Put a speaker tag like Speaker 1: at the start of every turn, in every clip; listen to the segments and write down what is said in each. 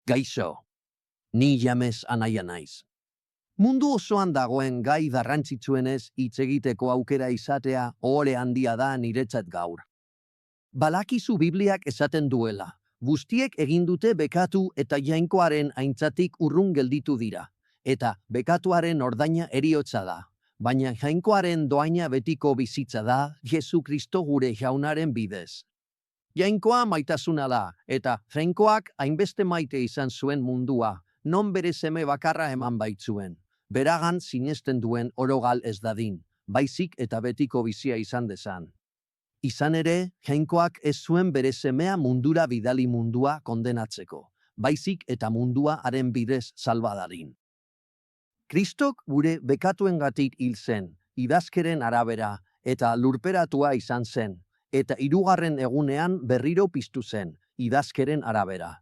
Speaker 1: Gaixo, ni James anaia naiz. Mundu osoan dagoen gai garrantzitsuenez hitz egiteko aukera izatea ohore handia da niretzat gaur. Balakizu Bibliak esaten duela, guztiek egin dute bekatu eta jainkoaren aintzatik urrun gelditu dira, eta bekatuaren ordaina heriotza da, baina jainkoaren dohaina betiko bizitza da Jesu Kristo gure jaunaren bidez. Jainkoa maitasuna da, eta jainkoak hainbeste maite izan zuen mundua, non bere seme bakarra eman baitzuen. Beragan sinesten duen orogal ez dadin, baizik eta betiko bizia izan dezan. Izan ere, jainkoak ez zuen bere semea mundura bidali mundua kondenatzeko, baizik eta mundua haren bidez salbadarin. Kristok gure bekatuengatik hil zen, idazkeren arabera, eta lurperatua izan zen, eta 3. egunean berriro piztu zen, idazkeren arabera.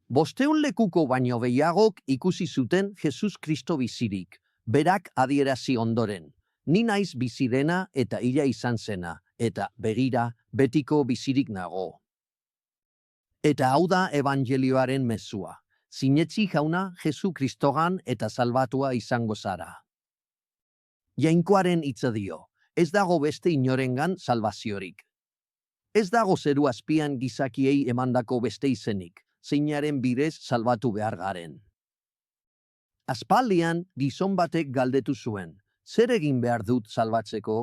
Speaker 1: 500 lekuko baino gehiagok ikusi zuten Jesus Kristo bizirik, berak adierazi ondoren. Ni naiz bizirena eta hila izan zena, eta begira, betiko bizirik nago. Eta hau da evangelioaren mezua. Sinetsi jauna Jesu Kristogan eta salbatua izango zara. Jainkoaren hitza dio, ez dago beste inorengan salvaziorik. Ez dago zeru azpian gizakiei emandako beste izenik, zeinaren bidez salbatu behar garen. Aspaldian gizon batek galdetu zuen, zer egin behar dut salbatzeko?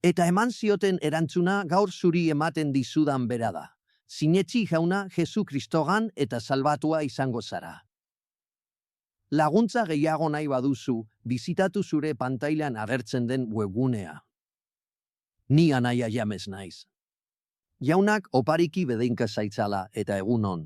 Speaker 1: Eta eman zioten erantzuna gaur zuri ematen dizudan bera da. Sinetsi jauna Jesu Kristogan eta salbatua izango zara. Laguntza gehiago nahi baduzu, bizitatu zure pantailan agertzen den webgunea. Ni anaia James naiz. Jaunak opariki bedeinka zaitzala eta egunon.